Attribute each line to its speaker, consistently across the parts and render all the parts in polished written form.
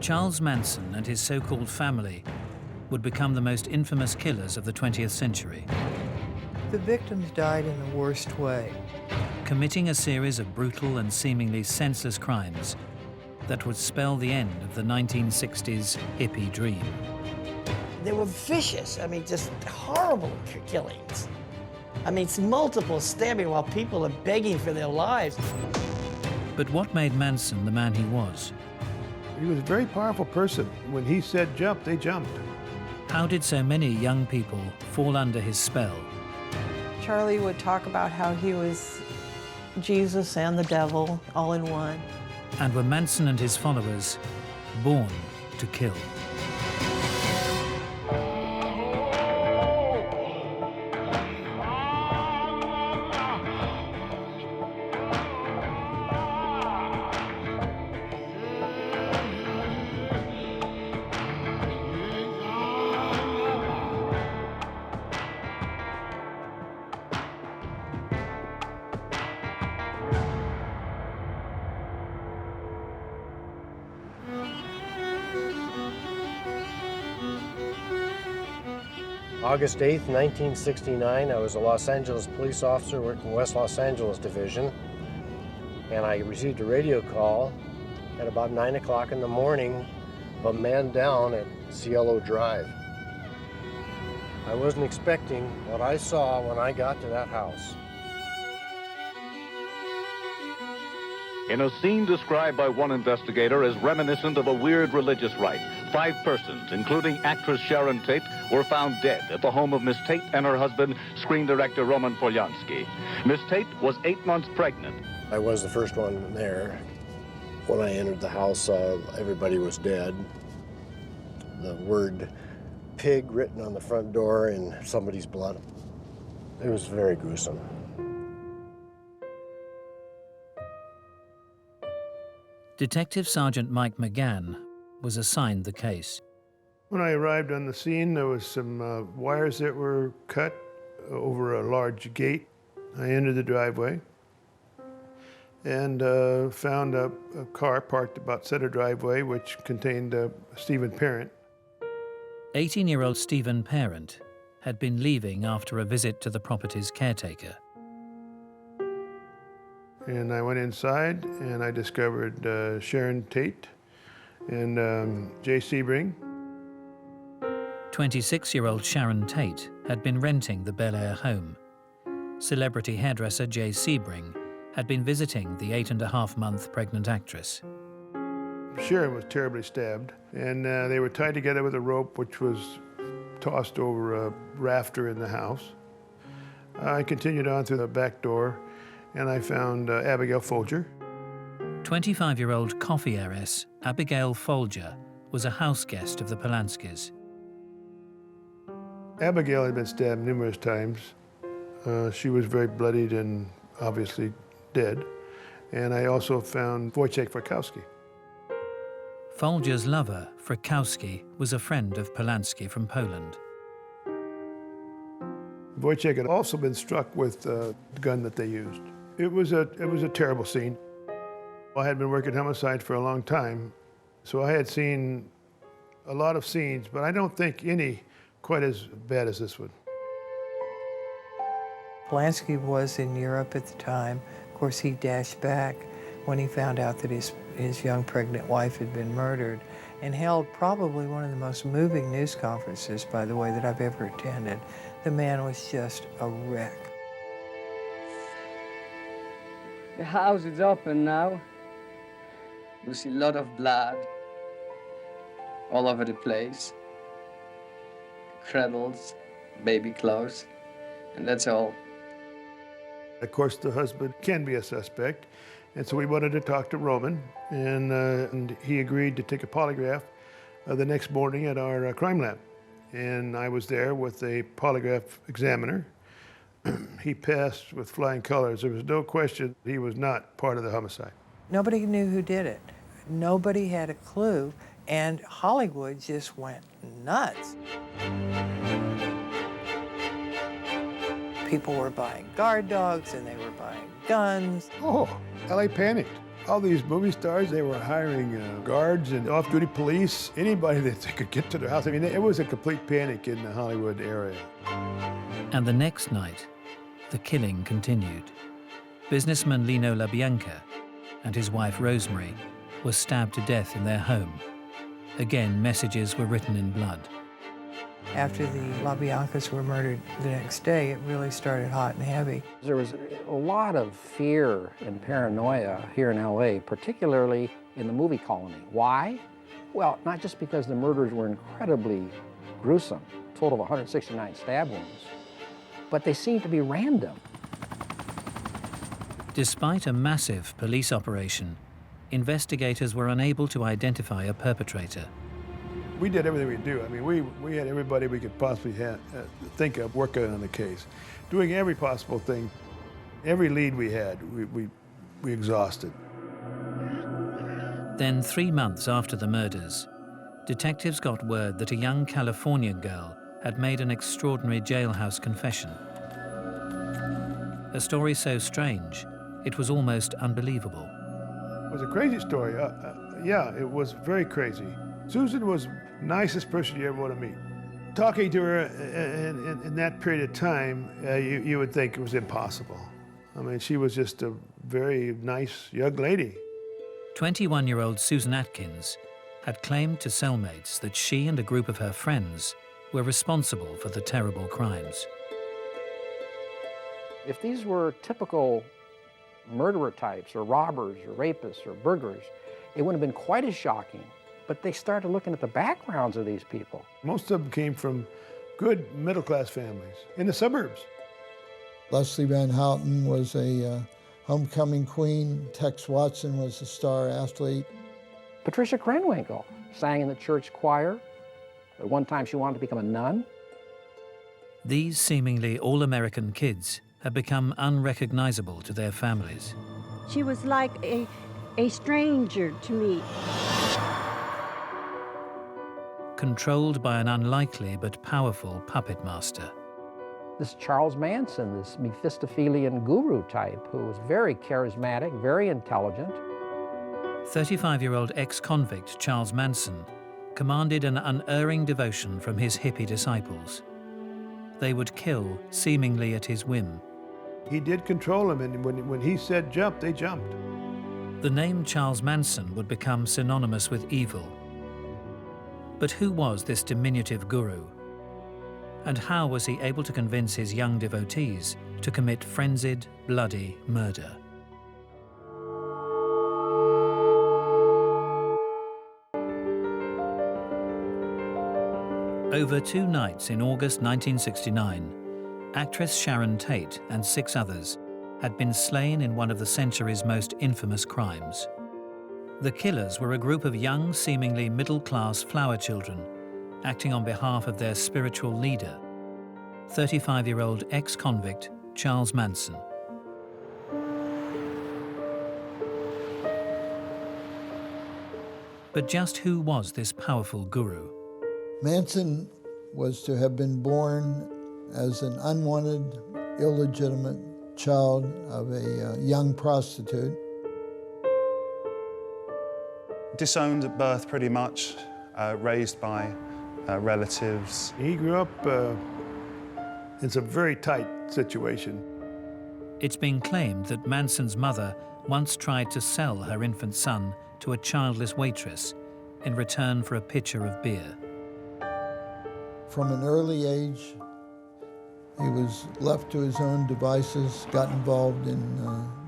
Speaker 1: Charles Manson and his so-called family would become the most infamous killers of the 20th century,
Speaker 2: The victims died in the worst way.
Speaker 1: committing a series of brutal and seemingly senseless crimes that would spell the end of the 1960s hippie dream.
Speaker 3: They were vicious. I mean, just horrible killings. I mean, it's multiple stabbing while people are begging for their lives.
Speaker 1: But what made Manson the man he was?
Speaker 4: He was a very powerful person. When he said jump, they jumped.
Speaker 1: How did so many young people fall under his spell?
Speaker 2: Charlie would talk about how he was Jesus and the devil all in one.
Speaker 1: And were Manson and his followers born to kill?
Speaker 5: August 8th, 1969, I was a Los Angeles police officer working West Los Angeles Division, and I received a radio call at about 9 o'clock in the morning of a man down at Cielo Drive. I wasn't expecting what I saw when I got to that house.
Speaker 6: In a scene described by one investigator as reminiscent of a weird religious rite, 5 persons, including actress Sharon Tate, were found dead at the home of Miss Tate and her husband, screen director Roman Polanski. Miss Tate was 8 months pregnant.
Speaker 5: I was the first one there. When I entered the house, everybody was dead. The word pig written on the front door in somebody's blood. It was very gruesome.
Speaker 1: Detective Sergeant Mike McGann was assigned the case.
Speaker 4: When I arrived on the scene, there was some wires that were cut over a large gate. I entered the driveway and found a car parked about center driveway, which contained Stephen Parent.
Speaker 1: 18-year-old Stephen Parent had been leaving after a visit to the property's caretaker.
Speaker 4: And I went inside and I discovered Sharon Tate and Jay Sebring.
Speaker 1: 26-year-old Sharon Tate had been renting the Bel Air home. Celebrity hairdresser Jay Sebring had been visiting the 8.5-month pregnant actress.
Speaker 4: Sharon was terribly stabbed, and they were tied together with a rope which was tossed over a rafter in the house. I continued on through the back door, and I found Abigail Folger.
Speaker 1: 25-year-old coffee heiress Abigail Folger was a house guest of the Polanskis.
Speaker 4: Abigail had been stabbed numerous times. She was very bloodied and obviously dead. And I also found Wojciech Frykowski.
Speaker 1: Folger's lover, Frykowski, was a friend of Polanski from Poland.
Speaker 4: Wojciech had also been struck with the gun that they used. It was a terrible scene. I had been working homicide for a long time, so I had seen a lot of scenes, but I don't think any quite as bad as this one.
Speaker 2: Polanski was in Europe at the time. Of course, he dashed back when he found out that his young pregnant wife had been murdered, and held probably one of the most moving news conferences, by the way, that I've ever attended. The man was just a wreck.
Speaker 7: The house is open now. You see a lot of blood all over the place. Cradles, baby clothes, and that's all.
Speaker 4: Of course, the husband can be a suspect, and so we wanted to talk to Roman, and he agreed to take a polygraph the next morning at our crime lab. And I was there with a polygraph examiner. He passed with flying colors. There was no question he was not part of the homicide.
Speaker 2: Nobody knew who did it. Nobody had a clue, and Hollywood just went nuts. People were buying guard dogs, and they were buying guns.
Speaker 4: Oh, LA panicked. All these movie stars, they were hiring guards and off-duty police, anybody that they could get to their house. I mean, it was a complete panic in the Hollywood area.
Speaker 1: And the next night, the killing continued. Businessman Lino LaBianca and his wife Rosemary were stabbed to death in their home. Again, messages were written in blood.
Speaker 2: After the LaBiancas were murdered the next day, it really started hot and heavy.
Speaker 8: There was a lot of fear and paranoia here in LA, particularly in the movie colony. Why? Well, not just because the murders were incredibly gruesome, a total of 169 stab wounds, but they seemed to be random.
Speaker 1: Despite a massive police operation, investigators were unable to identify a perpetrator.
Speaker 4: We did everything we could do. I mean, we had everybody we could possibly think of working on the case, doing every possible thing. Every lead we had, we exhausted.
Speaker 1: Then, 3 months after the murders, detectives got word that a young Californian girl had made an extraordinary jailhouse confession. A story so strange, it was almost unbelievable.
Speaker 4: It was a crazy story. Yeah, it was very crazy. Susan was the nicest person you ever want to meet. Talking to her in that period of time, you would think it was impossible. I mean, she was just a very nice young lady.
Speaker 1: 21-year-old Susan Atkins had claimed to cellmates that she and a group of her friends were responsible for the terrible crimes.
Speaker 8: If these were typical murderer types, or robbers, or rapists, or burglars, it wouldn't have been quite as shocking. But they started looking at the backgrounds of these people.
Speaker 4: Most of them came from good middle-class families in the suburbs.
Speaker 9: Leslie Van Houten was a homecoming queen. Tex Watson was a star athlete.
Speaker 8: Patricia Krenwinkel sang in the church choir. At one time, she wanted to become a nun.
Speaker 1: These seemingly all-American kids had become unrecognizable to their families.
Speaker 10: She was like a stranger to me.
Speaker 1: Controlled by an unlikely but powerful puppet master.
Speaker 8: This Charles Manson, this Mephistophelian guru type, who was very charismatic, very intelligent.
Speaker 1: 35-year-old ex-convict Charles Manson commanded an unerring devotion from his hippie disciples. They would kill seemingly at his whim.
Speaker 4: He did control them, and when he said jump, they jumped.
Speaker 1: The name Charles Manson would become synonymous with evil. But who was this diminutive guru? And how was he able to convince his young devotees to commit frenzied, bloody murder? Over 2 nights in August 1969, actress Sharon Tate and 6 others had been slain in one of the century's most infamous crimes. The killers were a group of young, seemingly middle-class flower children, acting on behalf of their spiritual leader, 35-year-old ex-convict Charles Manson. But just who was this powerful guru?
Speaker 9: Manson was to have been born as an unwanted, illegitimate child of a young prostitute.
Speaker 11: Disowned at birth, pretty much, raised by relatives.
Speaker 4: He grew up in some very tight situation.
Speaker 1: It's been claimed that Manson's mother once tried to sell her infant son to a childless waitress in return for a pitcher of beer.
Speaker 9: From an early age, he was left to his own devices, got involved in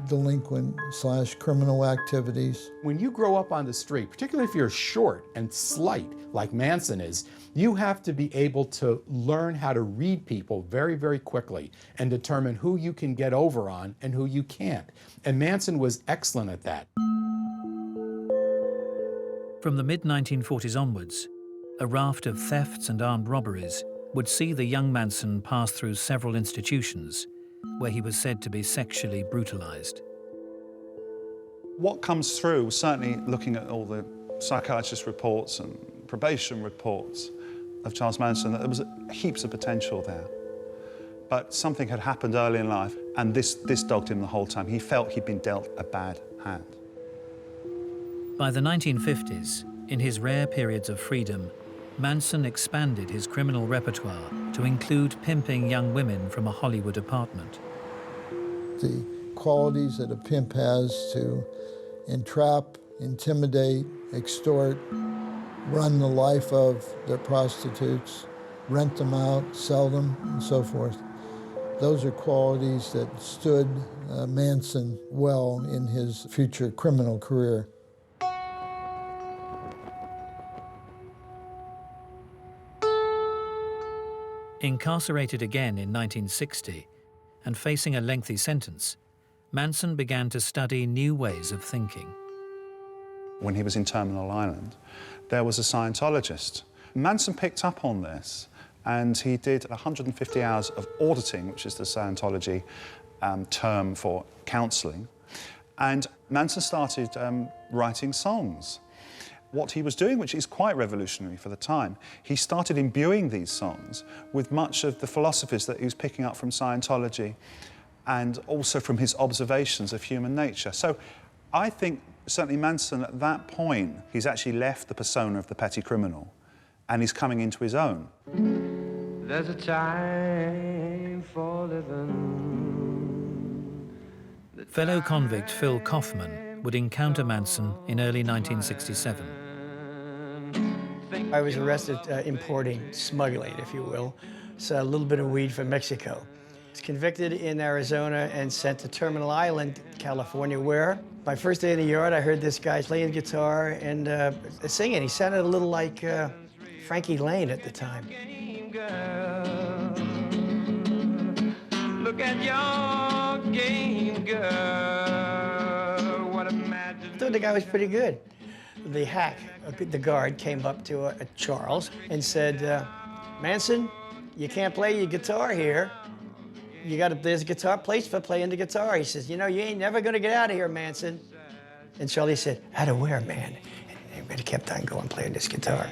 Speaker 9: delinquent/criminal activities.
Speaker 12: When you grow up on the street, particularly if you're short and slight, like Manson is, you have to be able to learn how to read people very, very quickly and determine who you can get over on and who you can't. And Manson was excellent at that.
Speaker 1: From the mid-1940s onwards, a raft of thefts and armed robberies would see the young Manson pass through several institutions where he was said to be sexually brutalized.
Speaker 11: What comes through, certainly looking at all the psychiatrist reports and probation reports of Charles Manson, that there was heaps of potential there. But something had happened early in life, and this dogged him the whole time. He felt he'd been dealt a bad hand.
Speaker 1: By the 1950s, in his rare periods of freedom, Manson expanded his criminal repertoire to include pimping young women from a Hollywood apartment.
Speaker 9: The qualities that a pimp has to entrap, intimidate, extort, run the life of their prostitutes, rent them out, sell them, and so forth. Those are qualities that stood Manson well in his future criminal career.
Speaker 1: Incarcerated again in 1960 and facing a lengthy sentence, Manson began to study new ways of thinking.
Speaker 11: When he was in Terminal Island, there was a Scientologist. Manson picked up on this, and he did 150 hours of auditing, which is the Scientology term for counselling. And Manson started writing songs. What he was doing, which is quite revolutionary for the time, he started imbuing these songs with much of the philosophies that he was picking up from Scientology and also from his observations of human nature. So I think certainly Manson, at that point, he's actually left the persona of the petty criminal and he's coming into his own.
Speaker 13: There's a time for living.
Speaker 1: Fellow convict Phil Kaufman would encounter Manson in early 1967.
Speaker 3: I was arrested importing, smuggling, if you will, so a little bit of weed from Mexico. I was convicted in Arizona and sent to Terminal Island, California, where my first day in the yard, I heard this guy playing guitar and singing. He sounded a little like Frankie Lane at the time.
Speaker 13: Look at your game, girl. What a magic.
Speaker 3: I thought the guy was pretty good. The hack, the guard, came up to Charles and said, Manson, you can't play your guitar here. There's a guitar place for playing the guitar. He says, you know, you ain't never gonna get out of here, Manson. And Charlie said, out of where, man? And everybody kept on going playing this guitar.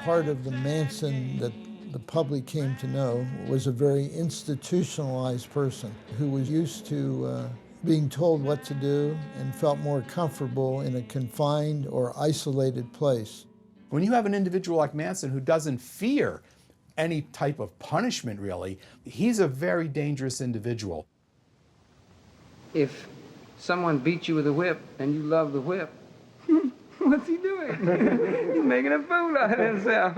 Speaker 9: Part of the Manson that the public came to know was a very institutionalized person who was used to being told what to do and felt more comfortable in a confined or isolated place.
Speaker 12: When you have an individual like Manson who doesn't fear any type of punishment, really, he's a very dangerous individual.
Speaker 7: If someone beats you with a whip and you love the whip, what's he doing? He's making a fool out of himself.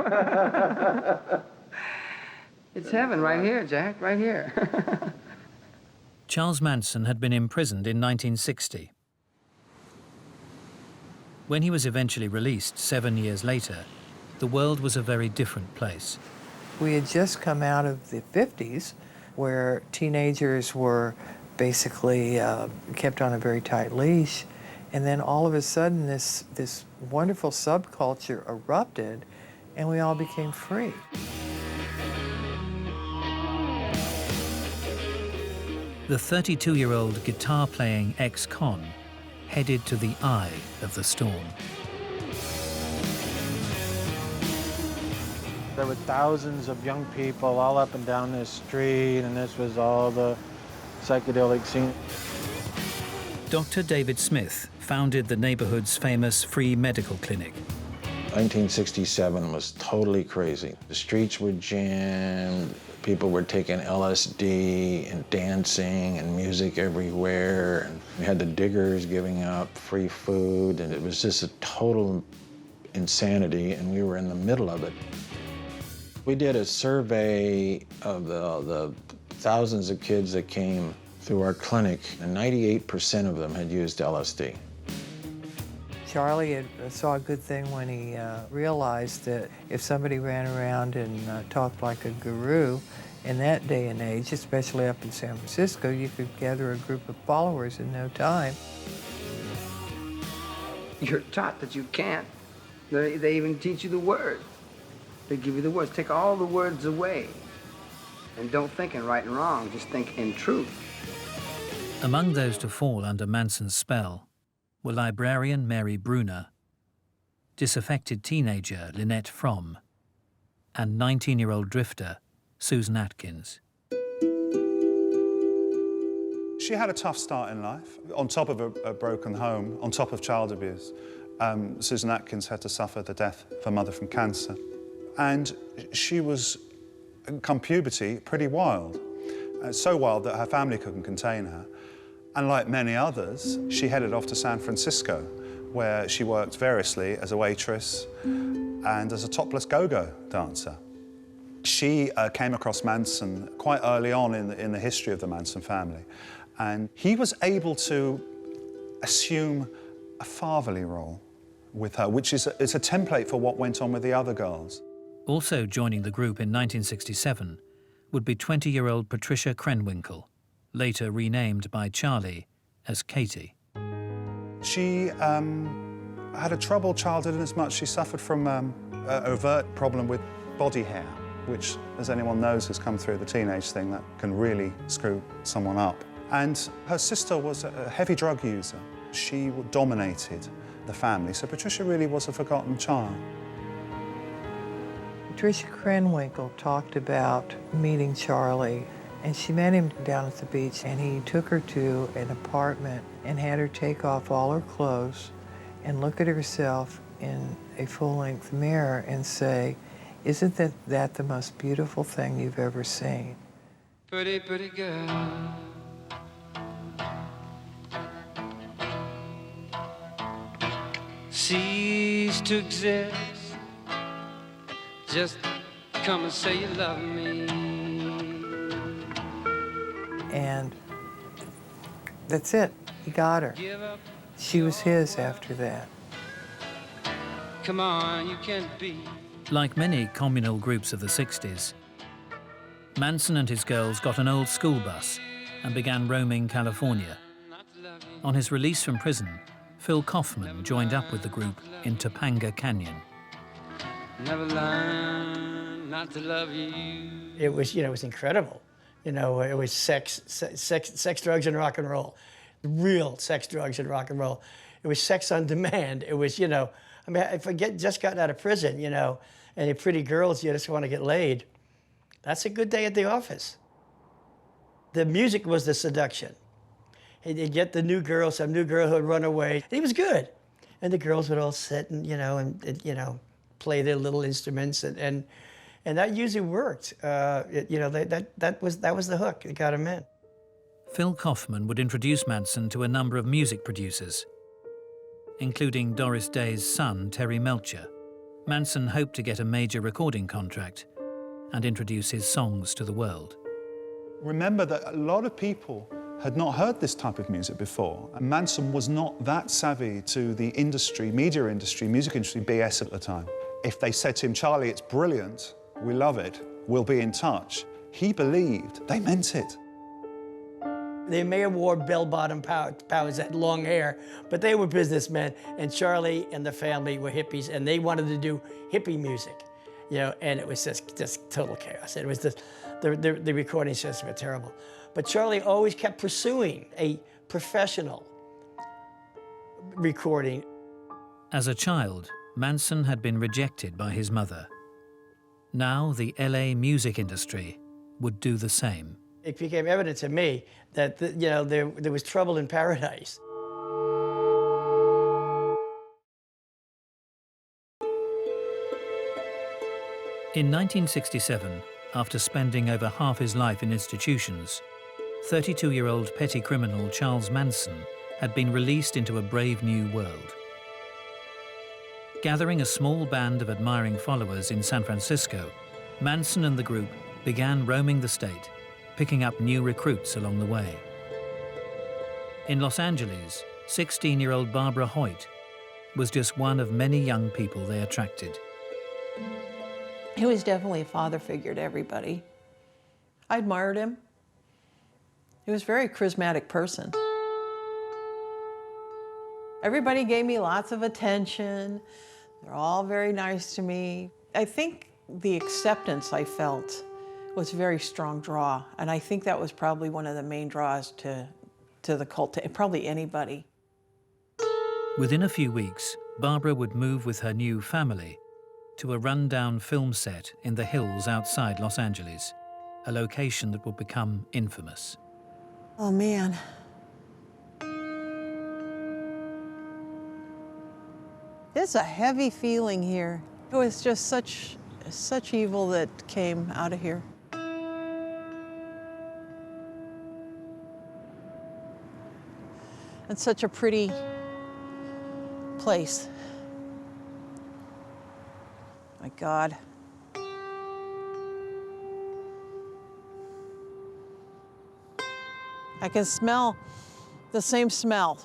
Speaker 7: It's heaven right here, Jack, right here.
Speaker 1: Charles Manson had been imprisoned in 1960. When he was eventually released 7 years later, the world was a very different place.
Speaker 2: We had just come out of the 50s, where teenagers were basically kept on a very tight leash, and then all of a sudden this wonderful subculture erupted, and we all became free.
Speaker 1: The 32-year-old guitar-playing ex-con headed to the eye of the storm.
Speaker 14: There were thousands of young people all up and down this street, and this was all the psychedelic scene.
Speaker 1: Dr. David Smith founded the neighborhood's famous free medical clinic.
Speaker 15: 1967 was totally crazy. The streets were jammed. People were taking LSD and dancing and music everywhere. And we had the diggers giving out free food, and it was just a total insanity, and we were in the middle of it. We did a survey of the thousands of kids that came through our clinic, and 98% of them had used LSD.
Speaker 2: Charlie saw a good thing when he realized that if somebody ran around and talked like a guru, in that day and age, especially up in San Francisco, you could gather a group of followers in no time.
Speaker 7: You're taught that you can't. They even teach you the word. They give you the words. Take all the words away. And don't think in right and wrong, just think in truth.
Speaker 1: Among those to fall under Manson's spell were librarian Mary Bruner, disaffected teenager Lynette Fromm, and 19-year-old drifter Susan Atkins.
Speaker 11: She had a tough start in life. On top of a broken home, on top of child abuse, Susan Atkins had to suffer the death of her mother from cancer. And she was, come puberty, pretty wild. So wild that her family couldn't contain her. And like many others, she headed off to San Francisco, where she worked variously as a waitress and as a topless go-go dancer. She came across Manson quite early on in the history of the Manson family. And he was able to assume a fatherly role with her, which is a template for what went on with the other girls.
Speaker 1: Also joining the group in 1967 would be 20-year-old Patricia Krenwinkel, later renamed by Charlie as Katie.
Speaker 11: She had a troubled childhood in as much she suffered from an overt problem with body hair, which, as anyone knows, has come through the teenage thing that can really screw someone up. And her sister was a heavy drug user. She dominated the family, so Patricia really was a forgotten child.
Speaker 2: Patricia Krenwinkel talked about meeting Charlie, and she met him down at the beach, and he took her to an apartment and had her take off all her clothes and look at herself in a full-length mirror and say, "Isn't that the most beautiful thing you've ever seen?"
Speaker 13: Pretty, pretty girl. Cease to exist. Just come and say you love me.
Speaker 2: And that's it. He got her. She was his after that.
Speaker 13: Come on, you can't be.
Speaker 1: Like many communal groups of the 60s, Manson and his girls got an old school bus and began roaming California. On his release from prison, Phil Kaufman joined up with the group in Topanga Canyon.
Speaker 13: Never learned not to love you.
Speaker 3: It was, it was incredible. It was sex, drugs, and rock and roll. Real sex, drugs, and rock and roll. It was sex on demand. It was, I mean, if I just gotten out of prison, and the pretty girls, you just want to get laid, that's a good day at the office. The music was the seduction. He'd get the new girl, some new girl who would run away. He was good. And the girls would all sit and, play their little instruments, and that usually worked. That was the hook that got him in.
Speaker 1: Phil Kaufman would introduce Manson to a number of music producers, including Doris Day's son, Terry Melcher. Manson hoped to get a major recording contract and introduce his songs to the world.
Speaker 11: Remember that a lot of people had not heard this type of music before, and Manson was not that savvy to the industry, media industry, music industry BS at the time. If they said to him, "Charlie, it's brilliant, we love it, we'll be in touch," he believed they meant it.
Speaker 3: They may have wore bell-bottom powers, that long hair, but they were businessmen, and Charlie and the family were hippies, and they wanted to do hippie music, and it was just total chaos. It was just, the recording sessions were terrible. But Charlie always kept pursuing a professional recording.
Speaker 1: As a child, Manson had been rejected by his mother. Now the LA music industry would do the same.
Speaker 3: It became evident to me that there was trouble in paradise.
Speaker 1: In 1967, after spending over half his life in institutions, 32-year-old petty criminal Charles Manson had been released into a brave new world. Gathering a small band of admiring followers in San Francisco, Manson and the group began roaming the state, picking up new recruits along the way. In Los Angeles, 16-year-old Barbara Hoyt was just one of many young people they attracted.
Speaker 16: He was definitely a father figure to everybody. I admired him. He was a very charismatic person. Everybody gave me lots of attention. They're all very nice to me. I think the acceptance I felt was a very strong draw, and I think that was probably one of the main draws to the cult, to probably anybody.
Speaker 1: Within a few weeks, Barbara would move with her new family to a rundown film set in the hills outside Los Angeles, a location that would become infamous.
Speaker 16: Oh, man. It's a heavy feeling here. It was just such evil that came out of here. It's such a pretty place. My God. I can smell the same smell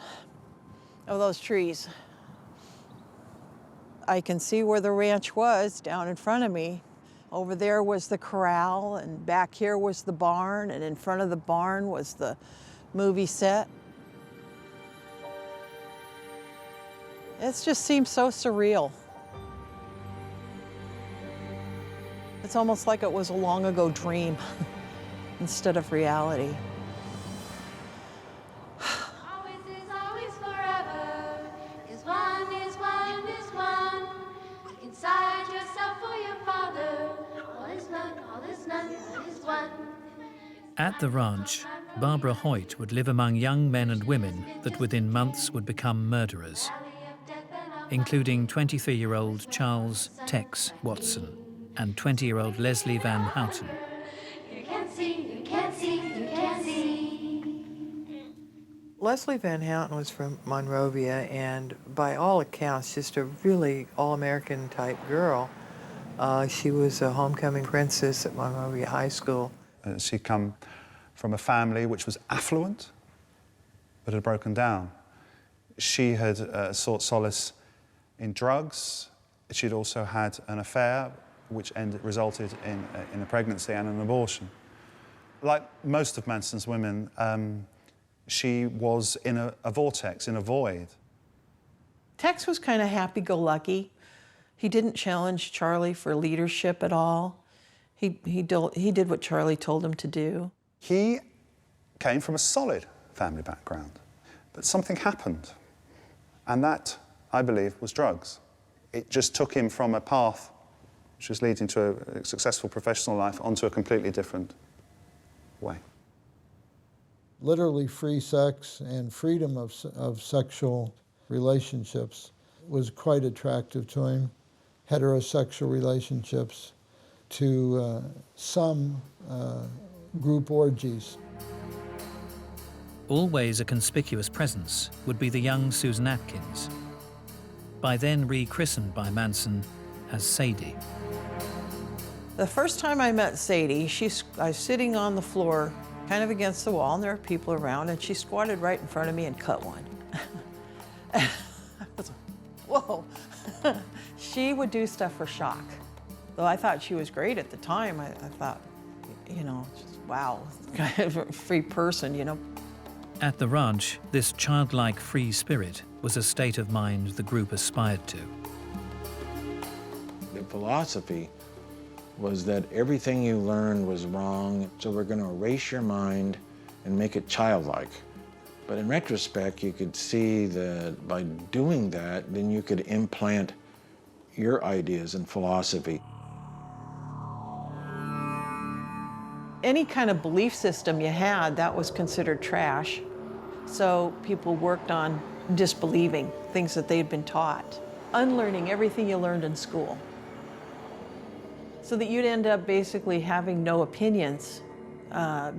Speaker 16: of those trees. I can see where the ranch was down in front of me. Over there was the corral, and back here was the barn, and in front of the barn was the movie set. It just seems so surreal. It's almost like it was a long ago dream instead of reality.
Speaker 1: At the ranch, Barbara Hoyt would live among young men and women that within months would become murderers, including 23-year-old Charles Tex Watson and 20-year-old Leslie Van Houten.
Speaker 2: Leslie Van Houten was from Monrovia, and by all accounts, just a really all-American type girl. She was a homecoming princess at Monrovia High School.
Speaker 11: She'd come from a family which was affluent, but had broken down. She had sought solace in drugs. She'd also had an affair, which resulted in a pregnancy and an abortion. Like most of Manson's women, she was in a vortex, in a void.
Speaker 16: Tex was kind of happy-go-lucky. He didn't challenge Charlie for leadership at all. He did what Charlie told him to do.
Speaker 11: He came from a solid family background, but something happened, and that, I believe, was drugs. It just took him from a path which was leading to a successful professional life onto a completely different way.
Speaker 9: Literally free sex and freedom of sexual relationships was quite attractive to him. Heterosexual relationships to some group orgies.
Speaker 1: Always a conspicuous presence would be the young Susan Atkins, by then rechristened by Manson as Sadie.
Speaker 16: The first time I met Sadie, I was sitting on the floor, kind of against the wall, and there were people around, and she squatted right in front of me and cut one. I was like, whoa. She would do stuff for shock. Though I thought she was great at the time, I thought, you know, just, wow, kind of a free person, you know.
Speaker 1: At the ranch, this childlike free spirit was a state of mind the group aspired to.
Speaker 15: The philosophy was that everything you learned was wrong, so we're going to erase your mind and make it childlike. But in retrospect, you could see that by doing that, then you could implant your ideas and philosophy.
Speaker 16: Any kind of belief system you had, that was considered trash. So people worked on disbelieving things that they'd been taught, unlearning everything you learned in school. So that you'd end up basically having no opinions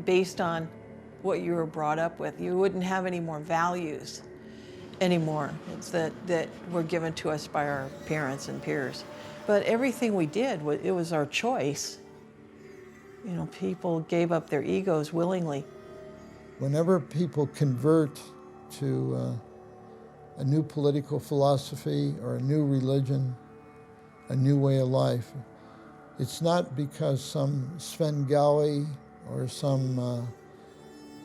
Speaker 16: based on what you were brought up with. You wouldn't have any more values anymore. It's that were given to us by our parents and peers. But everything we did, it was our choice. You know, people gave up their egos willingly.
Speaker 9: Whenever people convert to a new political philosophy or a new religion, a new way of life, it's not because some Svengali or some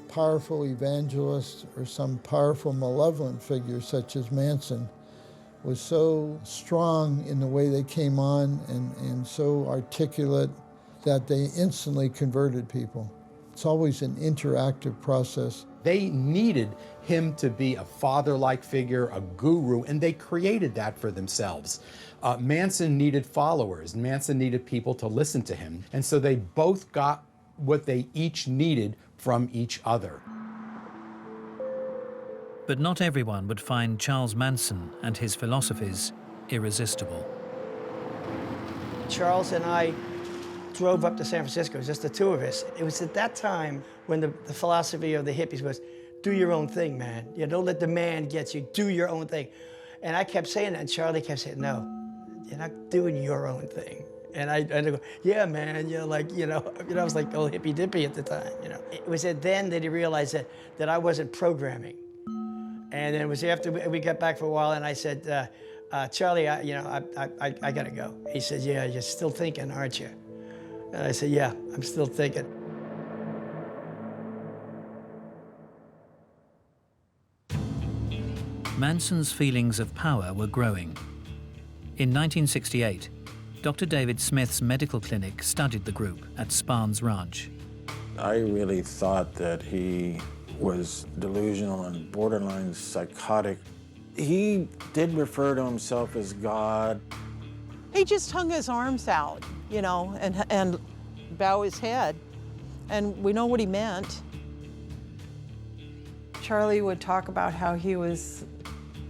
Speaker 9: powerful evangelist or some powerful malevolent figure such as Manson was so strong in the way they came on and so articulate that they instantly converted people. It's always an interactive process.
Speaker 12: They needed him to be a father-like figure, a guru, and they created that for themselves. Manson needed followers. Manson needed people to listen to him. And so they both got what they each needed from each other.
Speaker 1: But not everyone would find Charles Manson and his philosophies irresistible.
Speaker 3: Charles and I drove up to San Francisco, just the two of us. It was at that time when the philosophy of the hippies was, do your own thing, man. Don't let the man get you, do your own thing. And I kept saying that, and Charlie kept saying, no, you're not doing your own thing. And I go, yeah, man, I was like old hippy dippy at the time, It was then that he realized that I wasn't programming. And it was after we got back for a while, and I said, Charlie, I gotta go. He said, yeah, you're still thinking, aren't you? And I said, yeah, I'm still thinking.
Speaker 1: Manson's feelings of power were growing. In 1968, Dr. David Smith's medical clinic studied the group at Spahn's ranch.
Speaker 15: I really thought that he was delusional and borderline psychotic. He did refer to himself as God.
Speaker 16: He just hung his arms out, and bow his head. And we know what he meant. Charlie would talk about how he was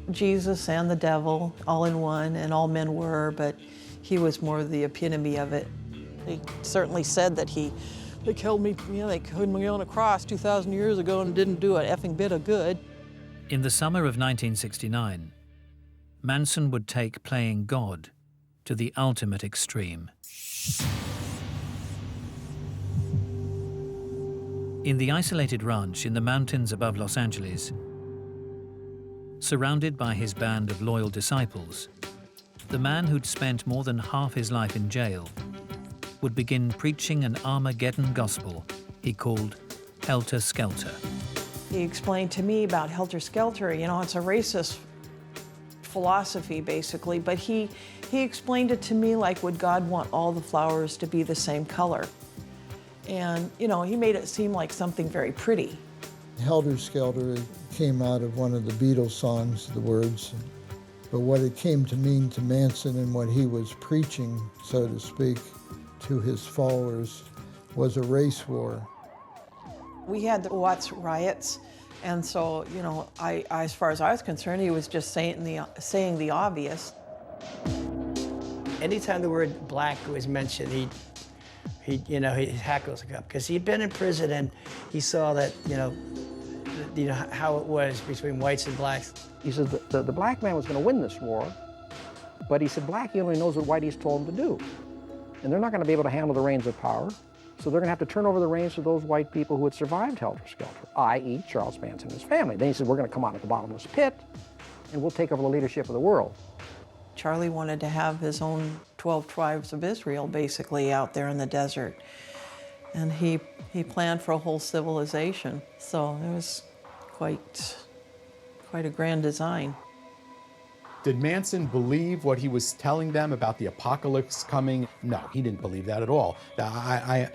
Speaker 16: Jesus and the devil all in one, and all men were, but he was more the epitome of it. He certainly said that they killed me, they killed me on a cross 2,000 years ago and didn't do an effing bit of good.
Speaker 1: In the summer of 1969, Manson would take playing God to the ultimate extreme. In the isolated ranch in the mountains above Los Angeles, surrounded by his band of loyal disciples, the man who'd spent more than half his life in jail would begin preaching an Armageddon gospel he called Helter Skelter.
Speaker 16: He explained to me about Helter Skelter. It's a racist philosophy, basically, but he explained it to me like, would God want all the flowers to be the same color? And, he made it seem like something very pretty.
Speaker 9: Helter Skelter came out of one of the Beatles songs, the words. But what it came to mean to Manson and what he was preaching, so to speak, to his followers was a race war.
Speaker 16: We had the Watts riots, and so, as far as I was concerned, he was just saying the obvious.
Speaker 3: Anytime the word black was mentioned, his hackles would up, because he'd been in prison and he saw that, how it was between whites and blacks.
Speaker 8: He said the black man was going to win this war, but he said Blackie only knows what whitey's told him to do. And they're not going to be able to handle the reins of power, so they're going to have to turn over the reins to those white people who had survived Helter Skelter, i.e. Charles Manson and his family. Then he said, we're going to come out of the bottomless pit, and we'll take over the leadership of the world.
Speaker 16: Charlie wanted to have his own 12 tribes of Israel, basically, out there in the desert. And he planned for a whole civilization, so it was quite a grand design.
Speaker 12: Did Manson believe what he was telling them about the apocalypse coming? No, he didn't believe that at all. I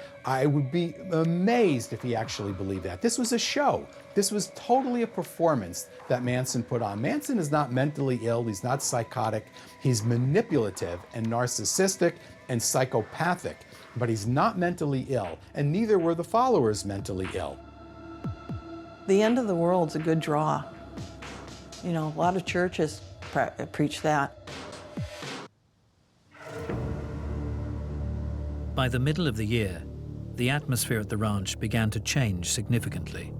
Speaker 12: would be amazed if he actually believed that. This was a show. This was totally a performance that Manson put on. Manson is not mentally ill. He's not psychotic. He's manipulative and narcissistic and psychopathic, but he's not mentally ill, and neither were the followers mentally ill.
Speaker 16: The end of the world's a good draw. A lot of churches preach that.
Speaker 1: By the middle of the year, the atmosphere at the ranch began to change significantly.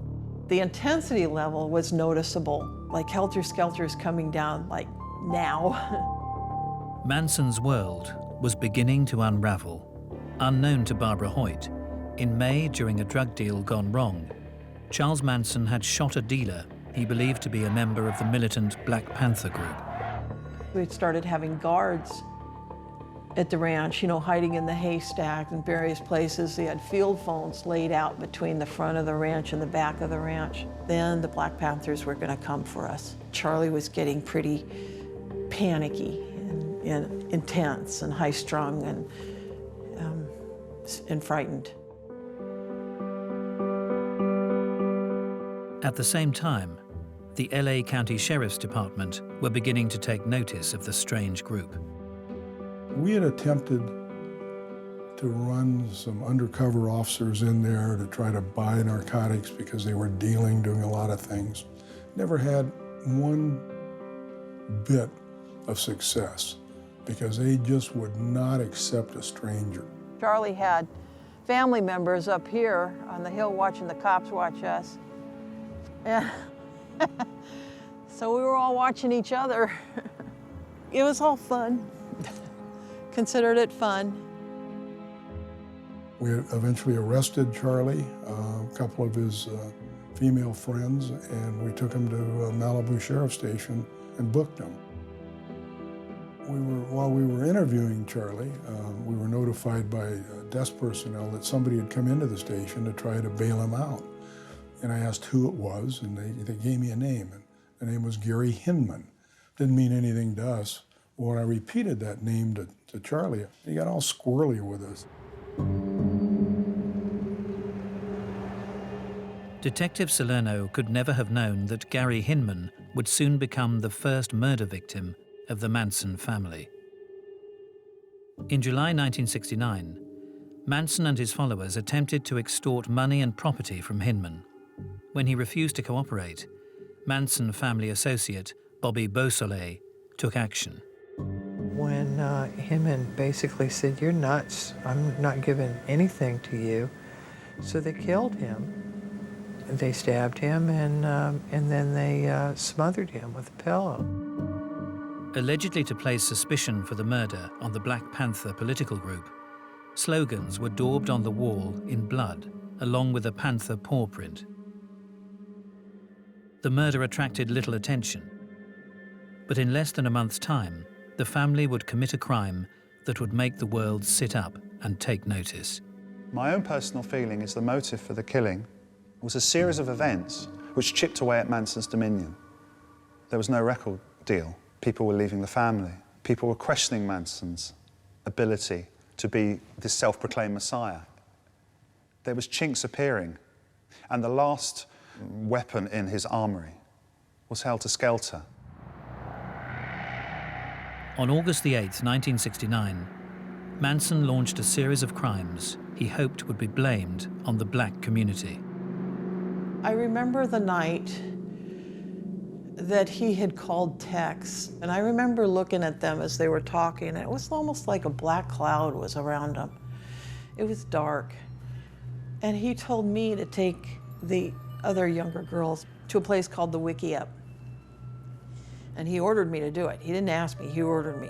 Speaker 16: The intensity level was noticeable, like Helter Skelter is coming down, like now.
Speaker 1: Manson's world was beginning to unravel. Unknown to Barbara Hoyt, in May, during a drug deal gone wrong, Charles Manson had shot a dealer he believed to be a member of the militant Black Panther group.
Speaker 16: We started having guards at the ranch, hiding in the haystack in various places. They had field phones laid out between the front of the ranch and the back of the ranch. Then the Black Panthers were going to come for us. Charlie was getting pretty panicky and intense and high-strung and frightened.
Speaker 1: At the same time, the LA County Sheriff's Department were beginning to take notice of the strange group.
Speaker 17: We had attempted to run some undercover officers in there to try to buy narcotics because they were doing a lot of things. never had one bit of success because they just would not accept a stranger.
Speaker 16: Charlie had family members up here on the hill watching the cops watch us. Yeah. So we were all watching each other. It was all fun. Considered it fun.
Speaker 17: We eventually arrested Charlie, a couple of his female friends, and we took him to Malibu Sheriff Station and booked him. While we were interviewing Charlie, we were notified by desk personnel that somebody had come into the station to try to bail him out. And I asked who it was, and they gave me a name. And the name was Gary Hinman. Didn't mean anything to us. But when I repeated that name to Charlie, he got all squirrely with us.
Speaker 1: Detective Salerno could never have known that Gary Hinman would soon become the first murder victim of the Manson family. In July 1969, Manson and his followers attempted to extort money and property from Hinman. When he refused to cooperate, Manson family associate Bobby Beausoleil took action.
Speaker 2: When Hinman basically said, "You're nuts, I'm not giving anything to you," so they killed him. They stabbed him and then they smothered him with a pillow.
Speaker 1: Allegedly to place suspicion for the murder on the Black Panther political group, slogans were daubed on the wall in blood, along with a panther paw print. The murder attracted little attention, but in less than a month's time, the family would commit a crime that would make the world sit up and take notice.
Speaker 11: My own personal feeling is the motive for the killing was a series of events which chipped away at Manson's dominion. There was no record deal. People were leaving the family. People were questioning Manson's ability to be this self-proclaimed messiah. There was chinks appearing, and the last weapon in his armory was Helter Skelter.
Speaker 1: On August the 8th, 1969, Manson launched a series of crimes he hoped would be blamed on the black community.
Speaker 16: I remember the night that he had called Tex, and I remember looking at them as they were talking, and it was almost like a black cloud was around them. It was dark. And he told me to take the other younger girls to a place called the Wiki Up. And he ordered me to do it. He didn't ask me, he ordered me.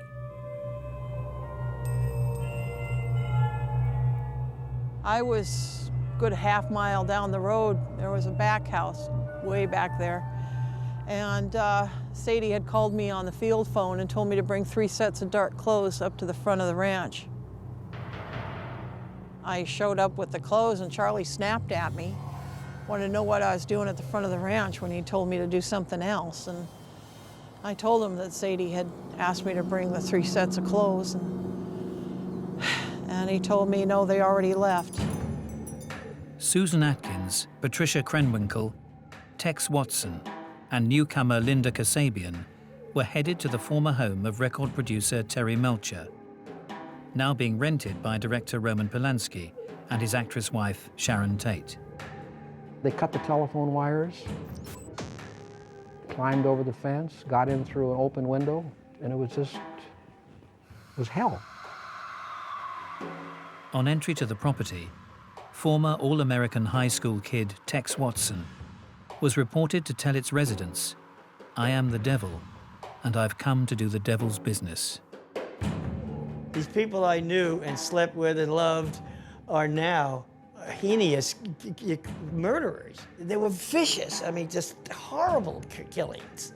Speaker 16: I was a good half mile down the road. There was a back house way back there. And Sadie had called me on the field phone and told me to bring 3 sets of dark clothes up to the front of the ranch. I showed up with the clothes and Charlie snapped at me, wanted to know what I was doing at the front of the ranch when he told me to do something else. And I told him that Sadie had asked me to bring the 3 sets of clothes, and he told me, no, they already left.
Speaker 1: Susan Atkins, Patricia Krenwinkel, Tex Watson, and newcomer Linda Kasabian were headed to the former home of record producer Terry Melcher, now being rented by director Roman Polanski and his actress wife Sharon Tate.
Speaker 8: They cut the telephone wires, climbed over the fence, got in through an open window, and it was hell.
Speaker 1: On entry to the property, former All-American high school kid Tex Watson was reported to tell its residents, "I am the devil, and I've come to do the devil's business."
Speaker 3: These people I knew and slept with and loved are now heinous murderers. They were vicious. I mean, just horrible killings.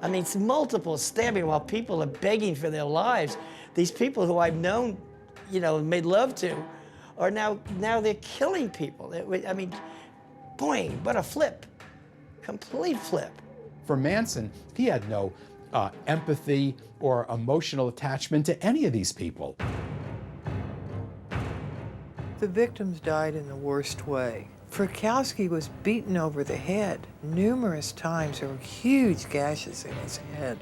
Speaker 3: I mean, it's multiple stabbing while people are begging for their lives. These people who I've known, you know, made love to, are now they're killing people. I mean, boy, what a flip. Complete flip.
Speaker 12: For Manson, he had no empathy or emotional attachment to any of these people.
Speaker 2: The victims died in the worst way. Frykowski was beaten over the head numerous times. There were huge gashes in his head.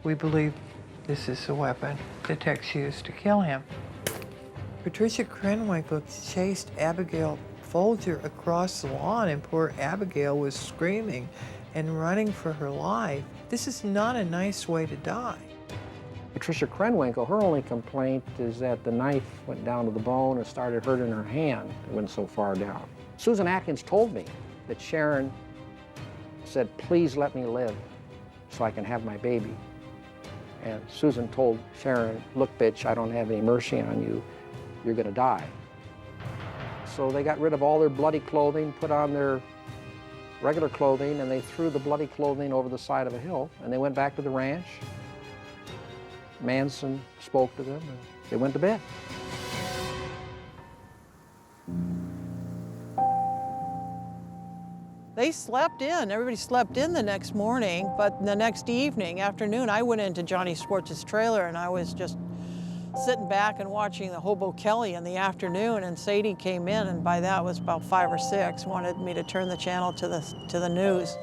Speaker 2: We believe this is the weapon that Tex used to kill him. Patricia Krenwinkel chased Abigail Folger across the lawn, and poor Abigail was screaming and running for her life. This is not a nice way to die.
Speaker 8: Patricia Krenwinkel, her only complaint is that the knife went down to the bone and started hurting her hand. It went so far down. Susan Atkins told me that Sharon said, "Please let me live so I can have my baby." And Susan told Sharon, "Look, bitch, I don't have any mercy on you. You're gonna die." So they got rid of all their bloody clothing, put on their regular clothing, and they threw the bloody clothing over the side of a hill, and they went back to the ranch. Manson spoke to them, and they went to bed.
Speaker 16: They slept in. Everybody slept in the next morning, but the next afternoon, I went into Johnny Schwartz's trailer, and I was just sitting back and watching the Hobo Kelly in the afternoon, and Sadie came in, and by that was about 5 or 6, wanted me to turn the channel to the news.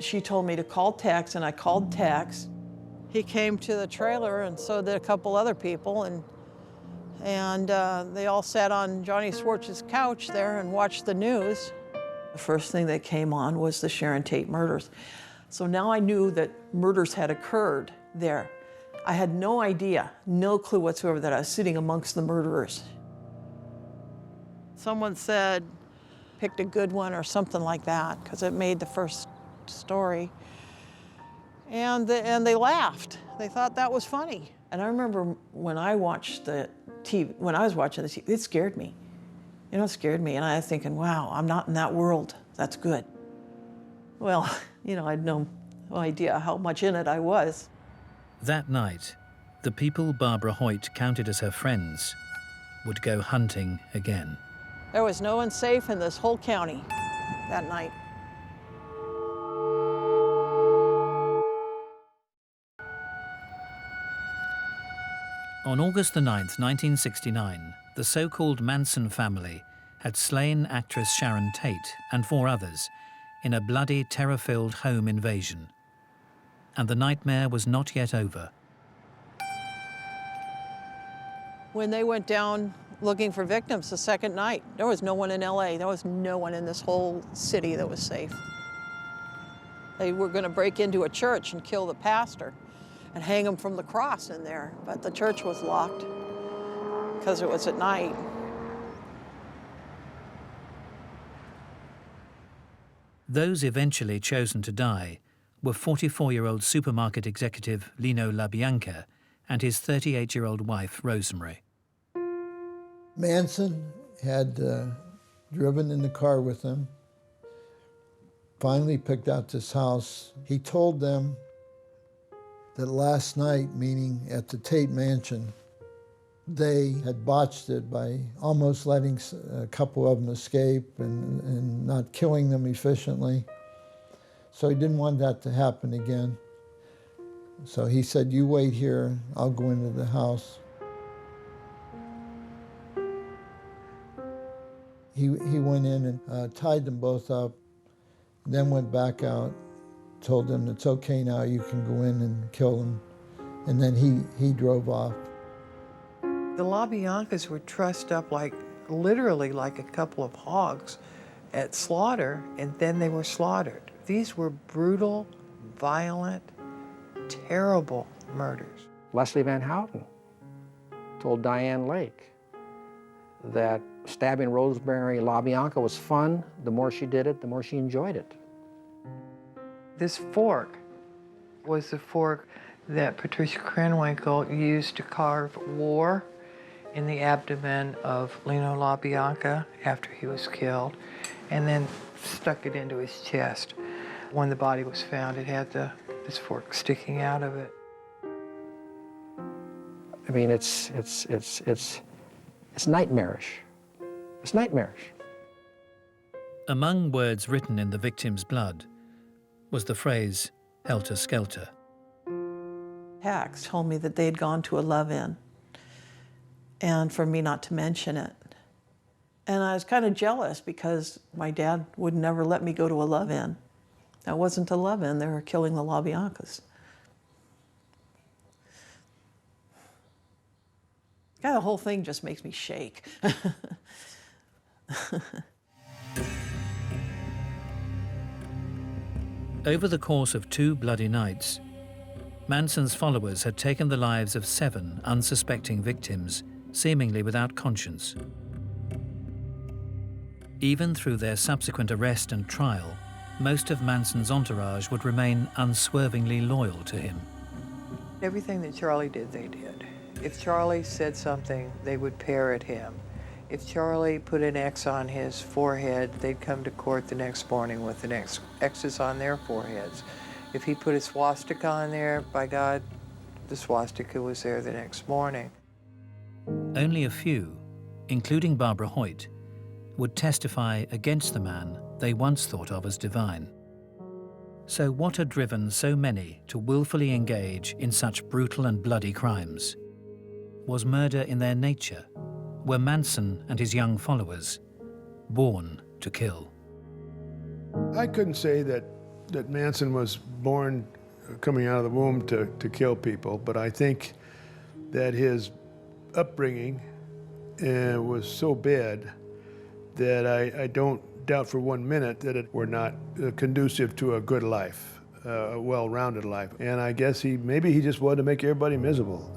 Speaker 16: She told me to call Tex, and I called Tex. He came to the trailer, and so did a couple other people, and they all sat on Johnny Schwartz's couch there and watched the news. The first thing that came on was the Sharon Tate murders. So now I knew that murders had occurred there. I had no idea, no clue whatsoever that I was sitting amongst the murderers. Someone said, picked a good one or something like that, because it made the first story. And they laughed. They thought that was funny. And I remember when I watched the TV, when I was watching the TV, it scared me. You know, it scared me, and I was thinking, wow, I'm not in that world. That's good. Well, you know, I had no idea how much in it I was.
Speaker 1: That night, the people Barbara Hoyt counted as her friends would go hunting again.
Speaker 16: There was no one safe in this whole county that night.
Speaker 1: On August the 9th, 1969, the so-called Manson family had slain actress Sharon Tate and 4 others in a bloody, terror-filled home invasion. And the nightmare was not yet over.
Speaker 16: When they went down looking for victims the second night, there was no one in LA. There was no one in this whole city that was safe. They were going to break into a church and kill the pastor and hang him from the cross in there, but the church was locked because it was at night.
Speaker 1: Those eventually chosen to die were 44-year-old supermarket executive Lino LaBianca and his 38-year-old wife, Rosemary.
Speaker 9: Manson had driven in the car with them, finally picked out this house. He told them that last night, meaning at the Tate mansion, they had botched it by almost letting a couple of them escape and not killing them efficiently. So he didn't want that to happen again. So he said, "You wait here, I'll go into the house." He went in and tied them both up, then went back out, told them it's okay now, you can go in and kill them. And then he drove off.
Speaker 2: The LaBiancas were trussed up literally like a couple of hogs at slaughter, and then they were slaughtered. These were brutal, violent, terrible murders.
Speaker 8: Leslie Van Houten told Diane Lake that stabbing Rosemary LaBianca was fun. The more she did it, the more she enjoyed it.
Speaker 2: This fork was the fork that Patricia Krenwinkel used to carve war in the abdomen of Lino LaBianca after he was killed, and then stuck it into his chest. When the body was found, it had this fork sticking out of it.
Speaker 8: I mean, it's nightmarish. It's nightmarish.
Speaker 1: Among words written in the victim's blood was the phrase, Helter Skelter.
Speaker 16: Hacks told me that they'd gone to a love-in, and for me not to mention it. And I was kind of jealous because my dad would never let me go to a love-in. That wasn't a love-in, they were killing the LaBiancas. God, the whole thing just makes me shake.
Speaker 1: Over the course of 2 bloody nights, Manson's followers had taken the lives of 7 unsuspecting victims, seemingly without conscience. Even through their subsequent arrest and trial, most of Manson's entourage would remain unswervingly loyal to him.
Speaker 2: Everything that Charlie did, they did. If Charlie said something, they would parrot him. If Charlie put an X on his forehead, they'd come to court the next morning with an X's on their foreheads. If he put a swastika on there, by God, the swastika was there the next morning.
Speaker 1: Only a few, including Barbara Hoyt, would testify against the man they once thought of as divine. So what had driven so many to willfully engage in such brutal and bloody crimes? Was murder in their nature? Were Manson and his young followers born to kill?
Speaker 4: I couldn't say that Manson was born coming out of the womb to kill people, but I think that his upbringing was so bad that I don't doubt for 1 minute that it were not conducive to a good life, a well-rounded life. And I guess maybe he just wanted to make everybody miserable.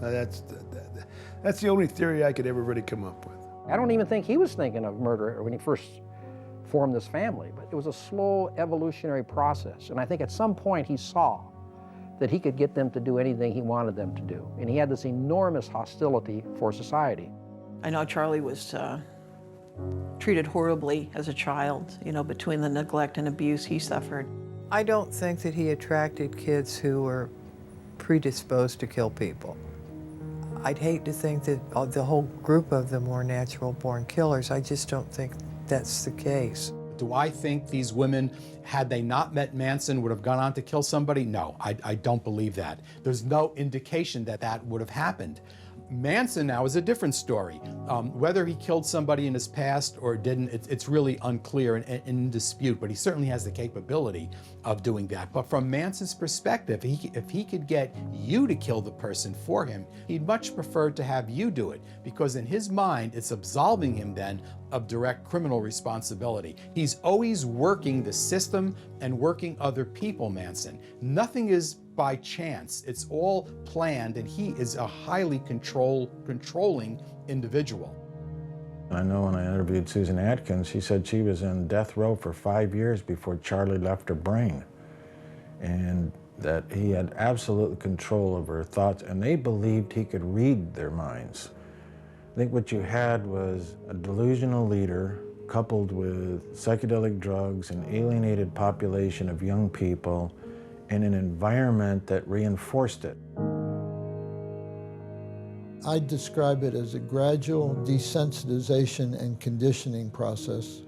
Speaker 4: That's the only theory I could ever really come up with.
Speaker 8: I don't even think he was thinking of murder when he first formed this family, but it was a slow evolutionary process. And I think at some point he saw that he could get them to do anything he wanted them to do. And he had this enormous hostility for society.
Speaker 16: I know Charlie was treated horribly as a child, you know, between the neglect and abuse he suffered.
Speaker 2: I don't think that he attracted kids who were predisposed to kill people. I'd hate to think that the whole group of them were natural-born killers. I just don't think that's the case.
Speaker 12: Do I think these women, had they not met Manson, would have gone on to kill somebody? No, I don't believe that. There's no indication that that would have happened. Manson now is a different story. Whether he killed somebody in his past or didn't, it's really unclear and in dispute, but he certainly has the capability of doing that. But from Manson's perspective, if he could get you to kill the person for him, he'd much prefer to have you do it, because in his mind, it's absolving him then of direct criminal responsibility. He's always working the system and working other people, Manson. Nothing is by chance. It's all planned, and he is a highly controlling individual.
Speaker 15: I know when I interviewed Susan Atkins, she said she was in death row for 5 years before Charlie left her brain, and that he had absolute control over her thoughts, and they believed he could read their minds. I think what you had was a delusional leader coupled with psychedelic drugs, an alienated population of young people, and an environment that reinforced it.
Speaker 9: I describe it as a gradual desensitization and conditioning process.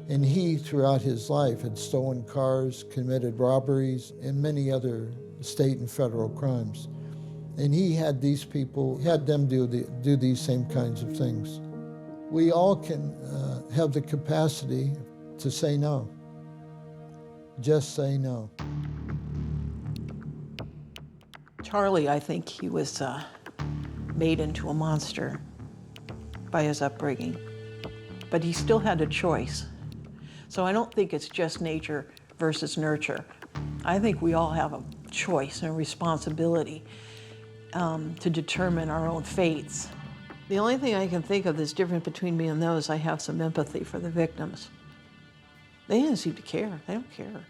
Speaker 9: And he, throughout his life, had stolen cars, committed robberies, and many other state and federal crimes. And he had these people, had them do these same kinds of things. We all can have the capacity to say no. Just say no.
Speaker 16: Charlie, I think he was made into a monster by his upbringing, but he still had a choice. So I don't think it's just nature versus nurture. I think we all have a choice and a responsibility to determine our own fates. The only thing I can think of that's different between me and those, I have some empathy for the victims. They didn't seem to care. They don't care.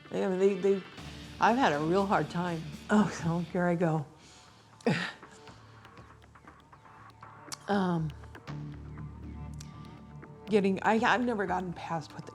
Speaker 16: I've had a real hard time. Oh, so here I go. I've never gotten past what the